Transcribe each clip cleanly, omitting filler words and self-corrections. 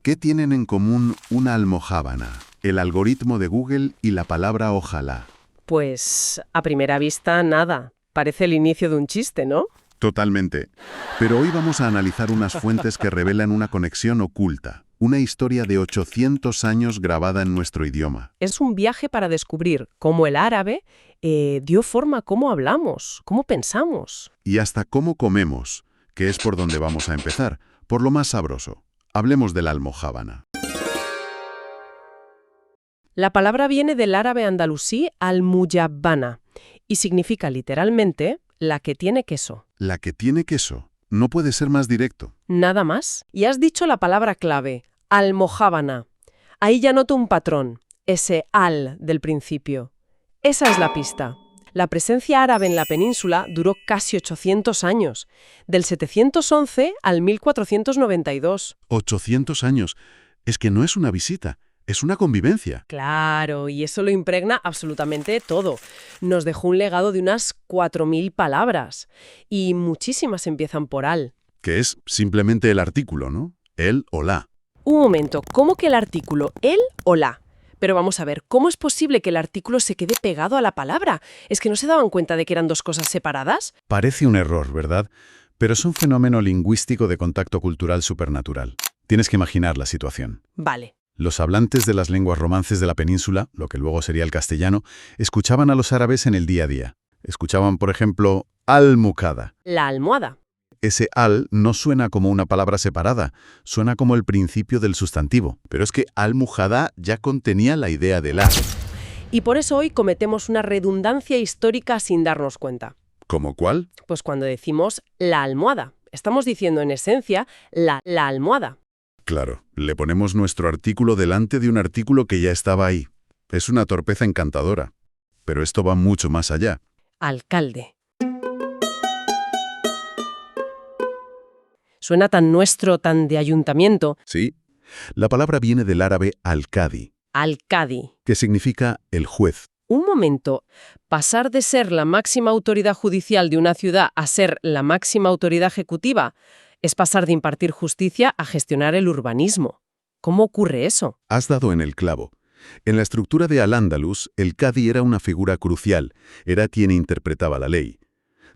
¿Qué tienen en común una almojábana, el algoritmo de Google y la palabra ojalá? Pues a primera vista nada. Parece el inicio de un chiste, ¿no? Totalmente. Pero hoy vamos a analizar unas fuentes que revelan una conexión oculta, una historia de 800 años grabada en nuestro idioma. Es un viaje para descubrir cómo el árabe dio forma a cómo hablamos, cómo pensamos. Y hasta cómo comemos, que es por donde vamos a empezar, por lo más sabroso. Hablemos de la almojábana. La palabra viene del árabe andalusí al-muyabbana y significa literalmente la que tiene queso. La que tiene queso. No puede ser más directo. Nada más. Y has dicho la palabra clave, almojábana. Ahí ya noto un patrón, ese al del principio. Esa es la pista. La presencia árabe en la península duró casi 800 años, del 711 al 1492. 800 años. Es que no es una visita, es una convivencia. Claro, y eso lo impregna absolutamente todo. Nos dejó un legado de unas 4.000 palabras, y muchísimas empiezan por al. Que es simplemente el artículo, ¿no? El o la. Un momento, ¿cómo que el artículo el o la? Pero vamos a ver, ¿cómo es posible que el artículo se quede pegado a la palabra? ¿Es que no se daban cuenta de que eran dos cosas separadas? Parece un error, ¿verdad? Pero es un fenómeno lingüístico de contacto cultural supernatural. Tienes que imaginar la situación. Vale. Los hablantes de las lenguas romances de la península, lo que luego sería el castellano, escuchaban a los árabes en el día a día. Escuchaban, por ejemplo, al-mukada. La almohada. Ese al no suena como una palabra separada, suena como el principio del sustantivo. Pero es que al-mujada ya contenía la idea del la. Y por eso hoy cometemos una redundancia histórica sin darnos cuenta. ¿Cómo cuál? Pues cuando decimos la almohada, estamos diciendo en esencia la almohada. Claro, le ponemos nuestro artículo delante de un artículo que ya estaba ahí. Es una torpeza encantadora. Pero esto va mucho más allá. Alcalde. Suena tan nuestro, tan de ayuntamiento. Sí. La palabra viene del árabe al-Qadi, Alcadi. que significa el juez. Un momento, pasar de ser la máxima autoridad judicial de una ciudad a ser la máxima autoridad ejecutiva es pasar de impartir justicia a gestionar el urbanismo. ¿Cómo ocurre eso? Has dado en el clavo. En la estructura de Al-Ándalus, el Qadi era una figura crucial, era quien interpretaba la ley.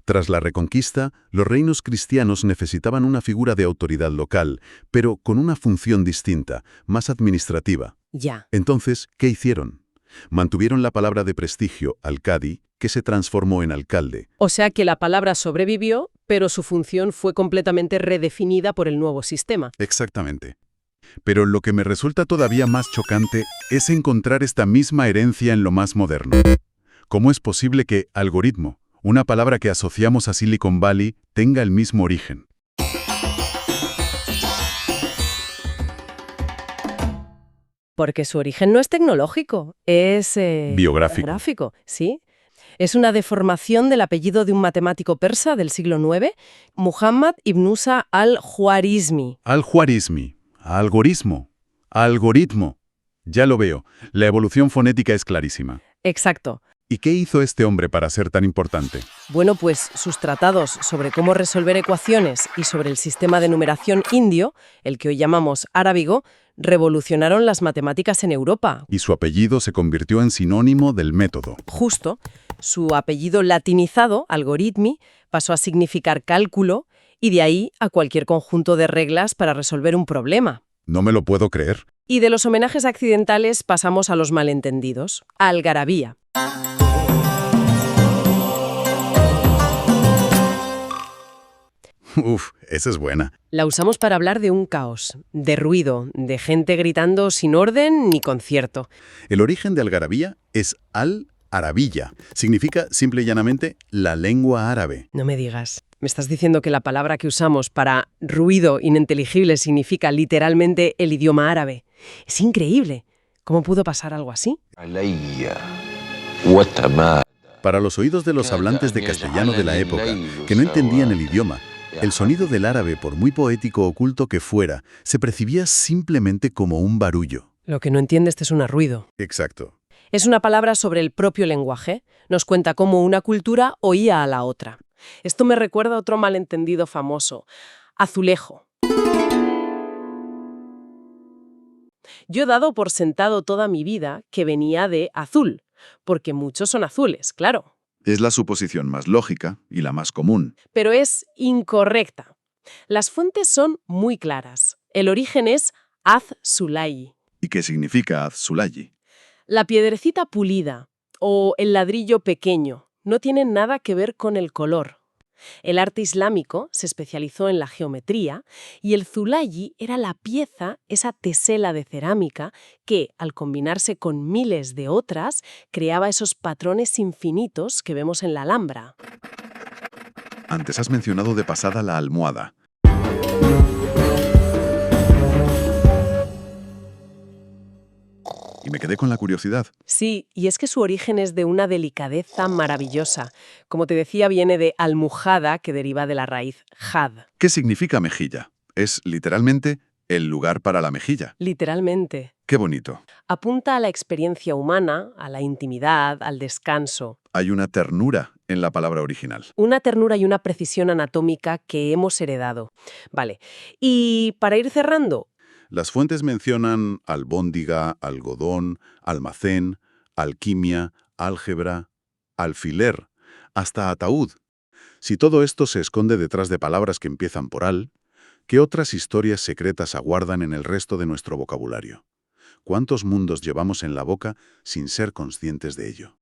Tras la Reconquista, los reinos cristianos necesitaban una figura de autoridad local, pero con una función distinta, más administrativa. Ya. Entonces, ¿qué hicieron? Mantuvieron la palabra de prestigio, al-Qadi, que se transformó en alcalde. O sea que la palabra sobrevivió, pero su función fue completamente redefinida por el nuevo sistema. Exactamente. Pero lo que me resulta todavía más chocante es encontrar esta misma herencia en lo más moderno. ¿Cómo es posible que algoritmo, una palabra que asociamos a Silicon Valley, tenga el mismo origen? Porque su origen no es tecnológico, es... Biográfico. Biográfico, sí. Es una deformación del apellido de un matemático persa del siglo IX, Muhammad ibn Musa al-Juarizmi. Al-Juarizmi, algoritmo, algoritmo. Ya lo veo, la evolución fonética es clarísima. Exacto. ¿Y qué hizo este hombre para ser tan importante? Bueno, pues sus tratados sobre cómo resolver ecuaciones y sobre el sistema de numeración indio, el que hoy llamamos arábigo, revolucionaron las matemáticas en Europa. Y su apellido se convirtió en sinónimo del método. Justo, su apellido latinizado, algoritmi, pasó a significar cálculo y de ahí a cualquier conjunto de reglas para resolver un problema. No me lo puedo creer. Y de los homenajes accidentales pasamos a los malentendidos, a algarabía. Uf, esa es buena. La usamos para hablar de un caos, de ruido, de gente gritando sin orden ni concierto. El origen de algarabía es al-arabilla. Significa simple y llanamente la lengua árabe. No me digas. ¿Me estás diciendo que la palabra que usamos para ruido ininteligible significa literalmente el idioma árabe? Es increíble. ¿Cómo pudo pasar algo así? Para los oídos de los hablantes de castellano de la época, que no entendían el idioma, el sonido del árabe, por muy poético o oculto que fuera, se percibía simplemente como un barullo. Lo que no entiendes es un ruido. Exacto. Es una palabra sobre el propio lenguaje. Nos cuenta cómo una cultura oía a la otra. Esto me recuerda a otro malentendido famoso, azulejo. Yo he dado por sentado toda mi vida que venía de azul, porque muchos son azules, claro. Es la suposición más lógica y la más común. Pero es incorrecta. Las fuentes son muy claras. El origen es Az-Sulayi, ¿Y qué significa Az-Sulayi? la piedrecita pulida o el ladrillo pequeño. No tienen nada que ver con el color. El arte islámico se especializó en la geometría y el zulayi era la pieza, esa tesela de cerámica, que, al combinarse con miles de otras, creaba esos patrones infinitos que vemos en la Alhambra. Antes has mencionado de pasada la almohada. Y me quedé con la curiosidad. Sí, y es que su origen es de una delicadeza maravillosa. Como te decía, viene de almuhada, que deriva de la raíz had. ¿Qué significa mejilla? Es literalmente el lugar para la mejilla. Literalmente. Qué bonito. Apunta a la experiencia humana, a la intimidad, al descanso. Hay una ternura en la palabra original. Una ternura y una precisión anatómica que hemos heredado. Vale. Y para ir cerrando, Las fuentes mencionan albóndiga, algodón, almacén, alquimia, álgebra, alfiler, hasta ataúd. Si todo esto se esconde detrás de palabras que empiezan por al, ¿qué otras historias secretas aguardan en el resto de nuestro vocabulario? ¿Cuántos mundos llevamos en la boca sin ser conscientes de ello?